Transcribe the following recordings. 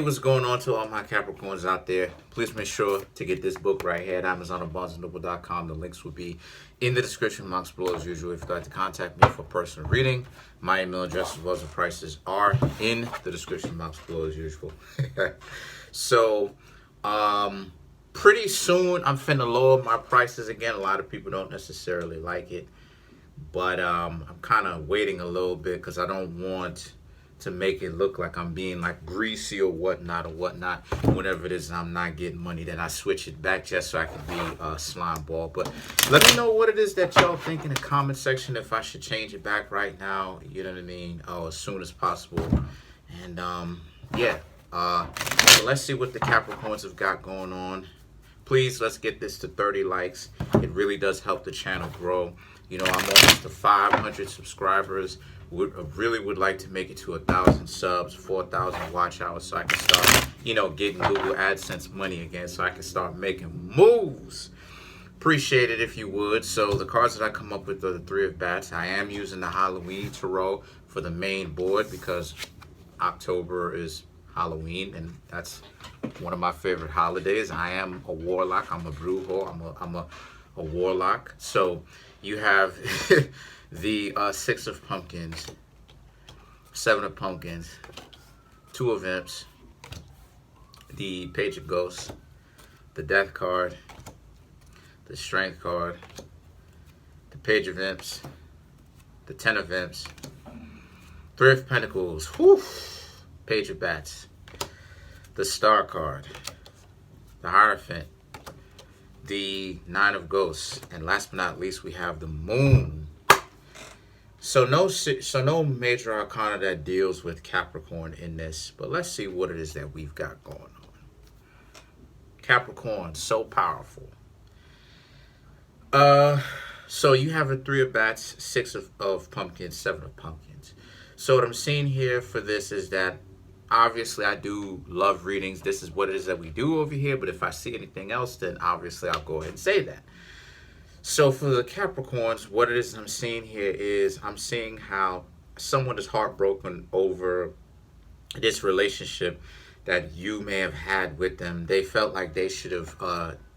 what's going on to all my Capricorns out there? Please make sure to get this book right here at Amazon or BarnesandNoble.com. The links will be in the description box below as usual. If you'd like to contact me for personal reading, my email address as well as the prices are in the description box below as usual. So, pretty soon I'm finna lower my prices again. A lot of people don't necessarily like it, but I'm kind of waiting a little bit because I don't want to make it look like I'm being like greasy or whatnot. Whenever it is I'm not getting money, then I switch it back just so I can be a slime ball. But let me know what it is that y'all think in the comment section, if I should change it back right now, you know what I mean, as soon as possible. And yeah, so let's see what the Capricorns have got going on. Please, let's get this to 30 likes. It really does help the channel grow. You know, I'm almost to 500 subscribers. Really would like to make it to 1,000 subs, 4,000 watch hours, so I can start, you know, getting Google AdSense money again, so I can start making moves. Appreciate it if you would. So the cards that I come up with are the Three of Bats. I am using the Halloween Tarot for the main board because October is Halloween, and that's one of my favorite holidays. I am a warlock. I'm a brujo. I'm a warlock. So you have the Six of Pumpkins, Seven of Pumpkins, Two of Imps, the Page of Ghosts, the Death card, the Strength card, the Page of Imps, the Ten of Imps, Three of Pentacles, whew, Page of Bats, the Star card, the Hierophant, the Nine of Ghosts, and last but not least, we have the Moon. So no major arcana that deals with Capricorn in this, but let's see what it is that we've got going on. Capricorn, so powerful. So you have a Three of Bats, Six of Pumpkins, Seven of Pumpkins. So what I'm seeing here for this is that obviously I do love readings. This is what it is that we do over here, but if I see anything else, then obviously I'll go ahead and say that. So for the Capricorns, what it is I'm seeing here is I'm seeing how someone is heartbroken over this relationship that you may have had with them. They felt like they should have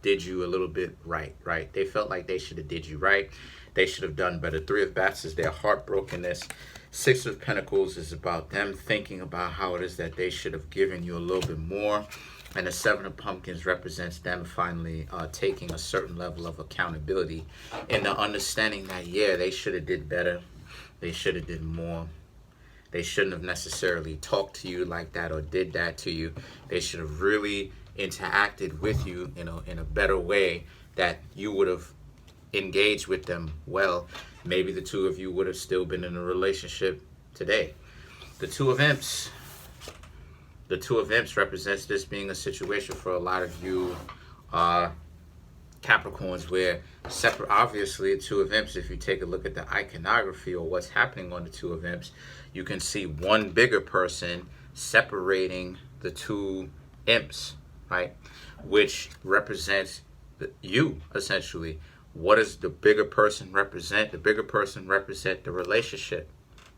did you a little bit right? They felt like they should have did you right. They should have done better. Three of Bats is their heartbrokenness. Six of Pentacles is about them thinking about how it is that they should have given you a little bit more. And the Seven of Pumpkins represents them finally taking a certain level of accountability in the understanding that, yeah, they should have did better. They should have did more. They shouldn't have necessarily talked to you like that or did that to you. They should have really interacted with you, you know, in a better way that you would have engaged with them well. Maybe the two of you would have still been in a relationship today. The Two of Imps. The Two of Imps represents this being a situation for a lot of you Capricorns where separate, obviously, the Two of Imps, if you take a look at the iconography or what's happening on the Two of Imps, you can see one bigger person separating the two imps, right? Which represents you, essentially. What does the bigger person represent? The bigger person represents the relationship,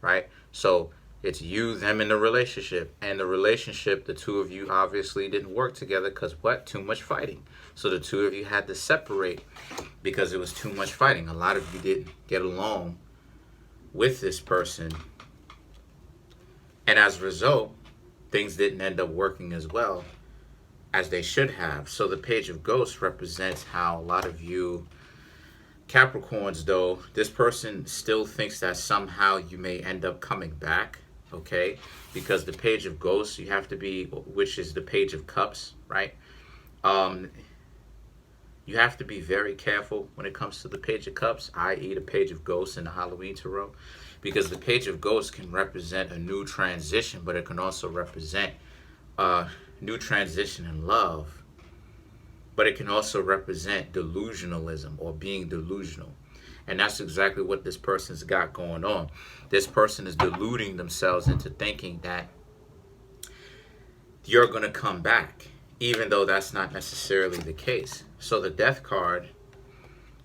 right? So it's you, them in the relationship. And the relationship, the two of you obviously didn't work together because what? Too much fighting. So the two of you had to separate because it was too much fighting. A lot of you didn't get along with this person. And as a result, things didn't end up working as well as they should have. So the Page of Ghosts represents how a lot of you Capricorns, though, this person still thinks that somehow you may end up coming back. Okay, because the Page of Ghosts, you have to be, which is the Page of Cups, right? You have to be very careful when it comes to the Page of Cups, i.e. the Page of Ghosts in the Halloween Tarot, because the Page of Ghosts can represent a new transition, but it can also represent new transition in love, but it can also represent delusionalism or being delusional. And that's exactly what this person's got going on. This person is deluding themselves into thinking that you're going to come back, even though that's not necessarily the case. So the Death card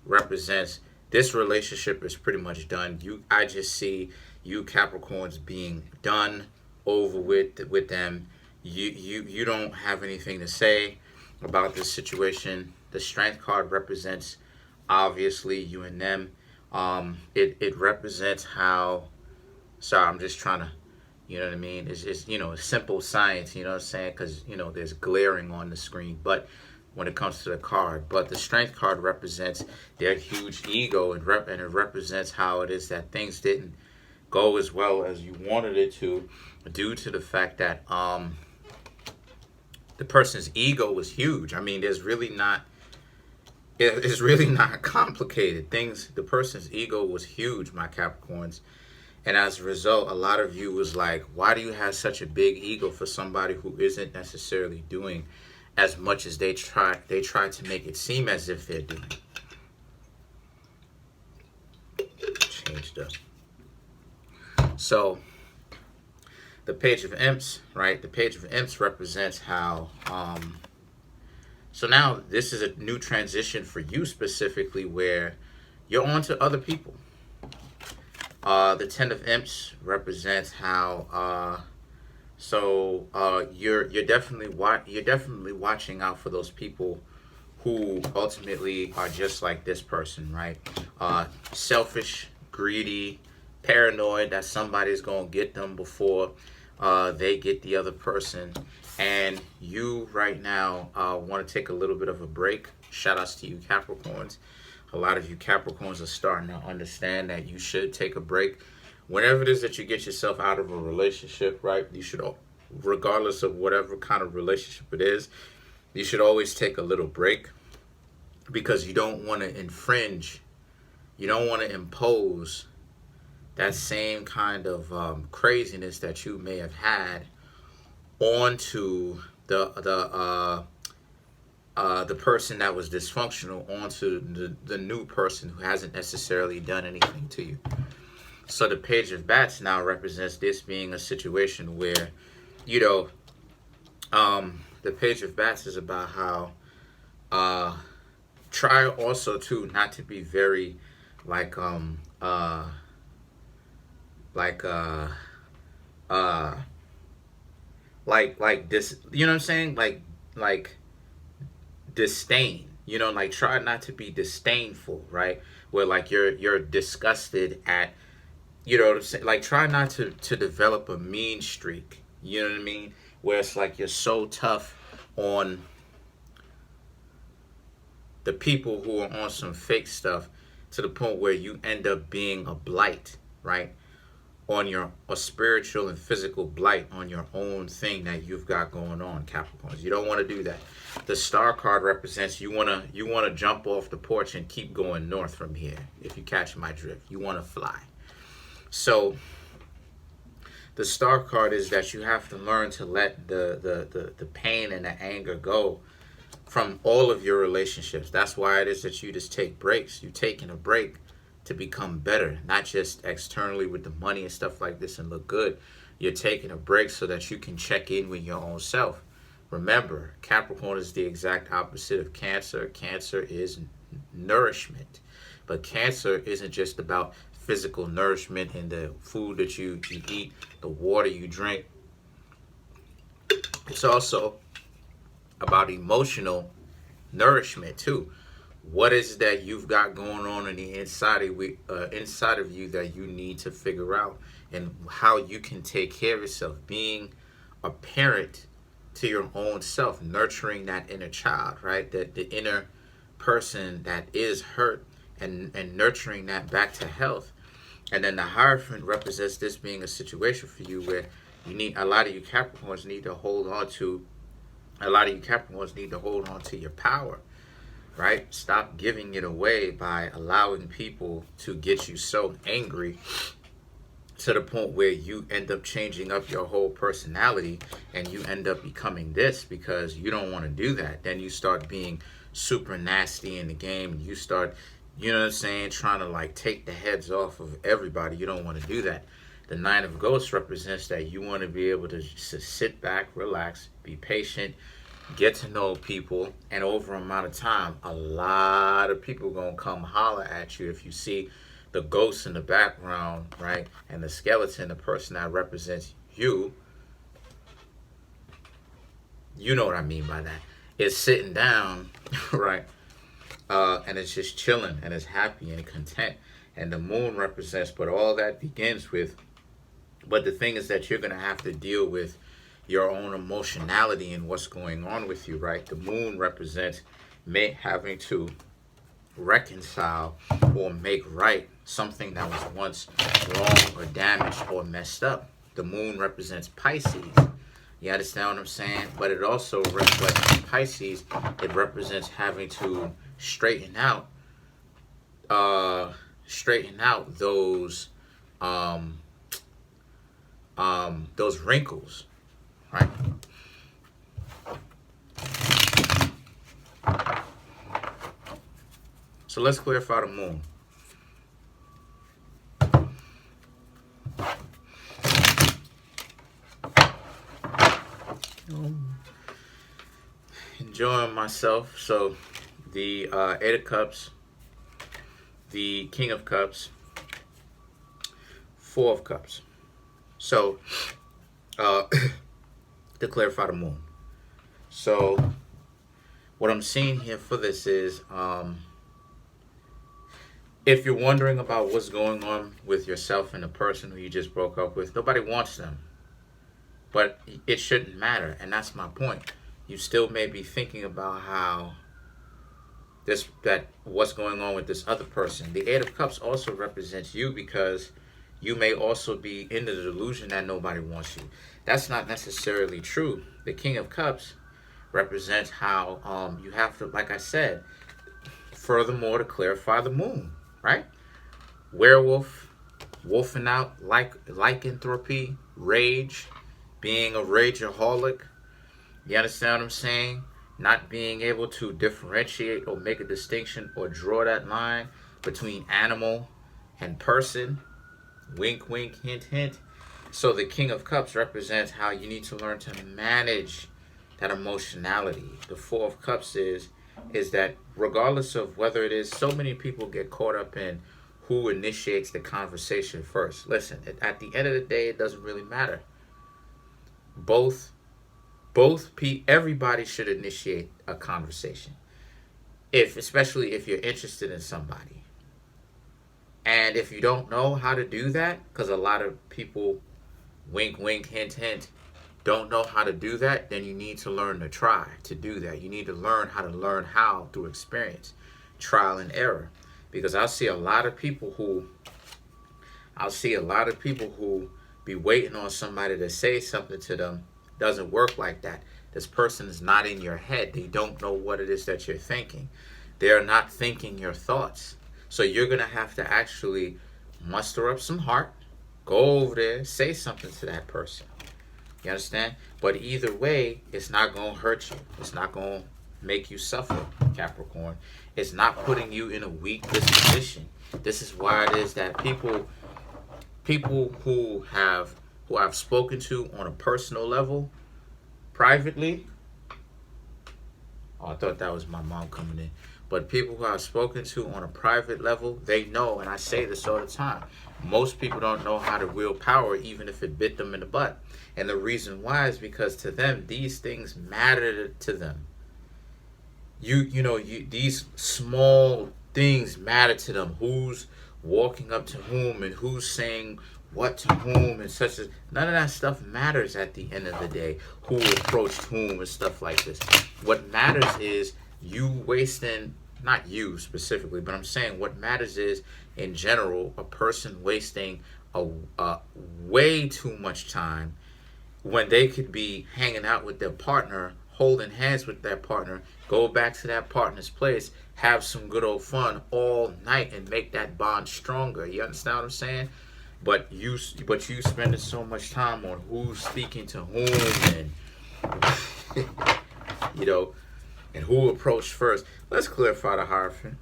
represents this relationship is pretty much done. I just see you Capricorns being done over with them. you don't have anything to say about this situation. The Strength card represents obviously you and them. It represents how. Sorry, I'm just trying to, you know what I mean? It's simple science, you know what I'm saying? Because, there's glaring on the screen. But when it comes to the card, but the Strength card represents their huge ego, and it represents how it is that things didn't go as well as you wanted it to, due to the fact that the person's ego was huge. I mean, it's really not complicated. The person's ego was huge, my Capricorns. And as a result, a lot of you was like, why do you have such a big ego for somebody who isn't necessarily doing as much as they try to make it seem as if they're doing? Changed up. So the Page of Imps, right? The Page of Imps represents how so now this is a new transition for you specifically, where you're on to other people. The Ten of Imps represents how you're definitely watching out for those people who ultimately are just like this person, right? Selfish, greedy, paranoid that somebody's gonna get them before they get the other person. And you right now want to take a little bit of a break. Shout outs to you Capricorns. A lot of you Capricorns are starting to understand that you should take a break. Whenever it is that you get yourself out of a relationship, right? You should, regardless of whatever kind of relationship it is, you should always take a little break, because you don't want to infringe, you don't want to impose that same kind of craziness that you may have had onto the person that was dysfunctional, onto the new person who hasn't necessarily done anything to you. So the Page of Bats now represents this being a situation where, the Page of Bats is about how try also to not to be very like this, you know what I'm saying? Like disdain, like try not to be disdainful, right? Where like you're disgusted at, like try not to develop a mean streak, you know what I mean? Where it's like you're so tough on the people who are on some fake stuff, to the point where you end up being a blight, right? On a spiritual and physical blight on your own thing that you've got going on, Capricorns. You don't want to do that. The Star card represents you want to jump off the porch and keep going north from here. If you catch my drift, you want to fly. So the Star card is that you have to learn to let the pain and the anger go from all of your relationships. That's why it is that you just take breaks. You're taking a break to become better, not just externally with the money and stuff like this and look good. You're taking a break so that you can check in with your own self. Remember, Capricorn is the exact opposite of Cancer. Cancer is nourishment. But Cancer isn't just about physical nourishment and the food that you eat, the water you drink. It's also about emotional nourishment too. What is it that you've got going on in the inside of you that you need to figure out, and how you can take care of yourself, being a parent to your own self, nurturing that inner child, right? That the inner person that is hurt, and nurturing that back to health. And then the Hierophant represents this being a situation for you where a lot of you Capricorns need to hold on to your power. Right? Stop giving it away by allowing people to get you so angry to the point where you end up changing up your whole personality, and you end up becoming this because you don't want to do that. Then you start being super nasty in the game, and you start, trying to like take the heads off of everybody. You don't want to do that. The Nine of Ghosts represents that you want to be able to sit back, relax, be patient, get to know people, and over an amount of time, a lot of people gonna come holler at you if you see the ghost in the background, right? And the skeleton, the person that represents you, You know what I mean by that. It's sitting down, right? And it's just chilling and it's happy and content. And the moon represents, but all that begins with. But the thing is that you're going to have to deal with your own emotionality and what's going on with you, right? The moon represents having to reconcile or make right something that was once wrong or damaged or messed up. The moon represents Pisces. You understand what I'm saying? But it also reflects Pisces. It represents having to straighten out those wrinkles, right? So let's clarify the moon. Enjoying myself. So the Eight of Cups, the King of Cups, Four of Cups. So to clarify the moon. So what I'm seeing here for this is if you're wondering about what's going on with yourself and the person who you just broke up with, nobody wants them. But it shouldn't matter, and that's my point. You still may be thinking about how what's going on with this other person. The Eight of Cups also represents you because you may also be in the delusion that nobody wants you. That's not necessarily true. The King of Cups represents how you have to, like I said, furthermore, to clarify the moon, right? Werewolf, wolfing out, lycanthropy, rage, being a rageaholic. You understand what I'm saying? Not being able to differentiate or make a distinction or draw that line between animal and person. Wink, wink, hint, hint. So the King of Cups represents how you need to learn to manage that emotionality. The Four of Cups is that regardless of whether it is, so many people get caught up in who initiates the conversation first. Listen, at the end of the day, it doesn't really matter. Everybody should initiate a conversation, especially if you're interested in somebody. And if you don't know how to do that, because a lot of people, wink, wink, hint, hint, don't know how to do that, then you need to learn to try to do that. You need to learn how through experience, trial and error. Because I see a lot of people who be waiting on somebody to say something to them. Doesn't work like that. This person is not in your head. They don't know what it is that you're thinking. They're not thinking your thoughts. So you're going to have to actually muster up some heart, go over there, say something to that person. You understand? But either way, it's not going to hurt you. It's not going to make you suffer, Capricorn. It's not putting you in a weak disposition. This is why it is that people who I've spoken to on a personal level, privately. Oh, I thought that was my mom coming in. But people who I've spoken to on a private level, they know, and I say this all the time, most people don't know how to wield power even if it bit them in the butt. And the reason why is because to them, these things matter to them. These small things matter to them. Who's walking up to whom and who's saying what to whom and such as none of that stuff matters at the end of the day. Who approached whom and stuff like this. What matters is you wasting, not you specifically, but I'm saying what matters is in general a person wasting a way too much time when they could be hanging out with their partner, holding hands with their partner, go back to that partner's place, have some good old fun all night and make that bond stronger. You understand what I'm saying? But you spending so much time on who's speaking to whom and and who approached first. Let's clarify the Hierophant.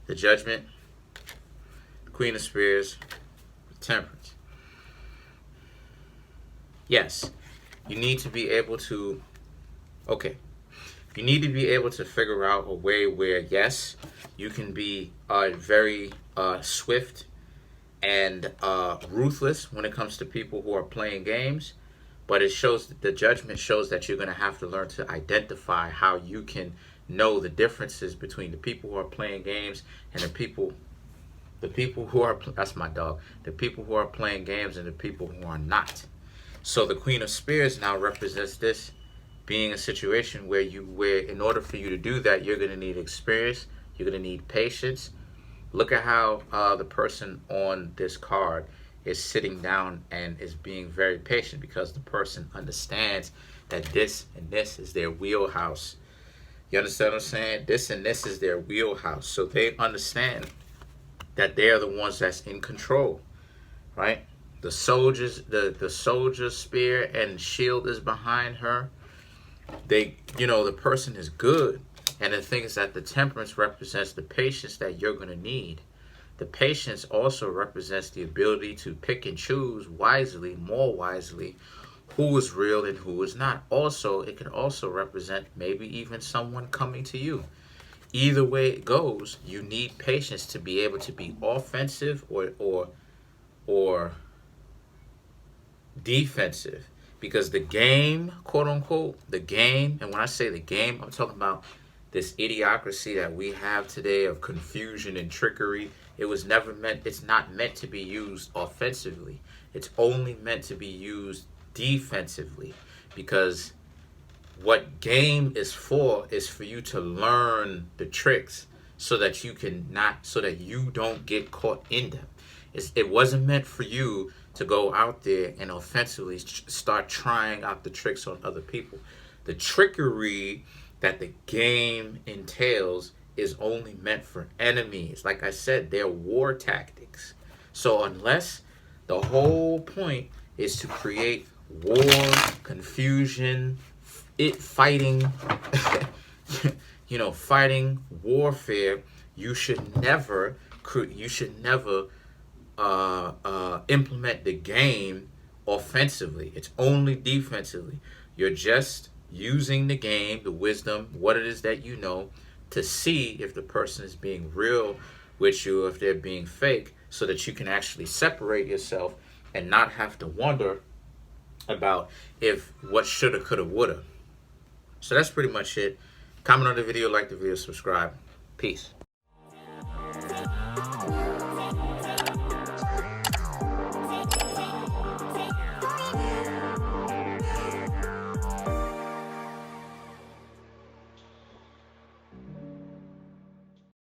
The Judgment, Queen of Spears, Temperance. Yes, you need to be able to, okay, You need to be able to figure out a way where, yes, you can be very swift and ruthless when it comes to people who are playing games, but it shows that the judgment shows that you're going to have to learn to identify how you can know the differences between the people who are playing games and the people who are, that's my dog, the people who are playing games and the people who are not. So the Queen of Spears now represents this being a situation where in order for you to do that, you're going to need experience, you're going to need patience. Look at how the person on this card is sitting down and is being very patient, because the person understands that this and this is their wheelhouse. You understand what I'm saying? This and this is their wheelhouse. So they understand that they are the ones that's in control, right? The soldier's spear and shield is behind her. The person is good. And the thing is that the temperance represents the patience that you're going to need. The patience also represents the ability to pick and choose wisely, more wisely, who is real and who is not. Also, it can also represent maybe even someone coming to you. Either way it goes, you need patience to be able to be offensive or defensive. Because the game, quote unquote, the game, and when I say the game, I'm talking about this idiocracy that we have today of confusion and trickery. It's not meant to be used offensively. It's only meant to be used defensively, because what game is for you to learn the tricks so that you don't get caught in them. It wasn't meant for you to go out there and offensively start trying out the tricks on other people. The trickery that the game entails is only meant for enemies. Like I said, they're war tactics. So unless the whole point is to create war, confusion, fighting, fighting, warfare, you should never implement the game offensively. It's only defensively. You're just using the game, the wisdom, what it is that you know, to see if the person is being real with you, if they're being fake, so that you can actually separate yourself and not have to wonder about if what shoulda, coulda, woulda. So that's pretty much it. Comment on the video, like the video, subscribe. Peace.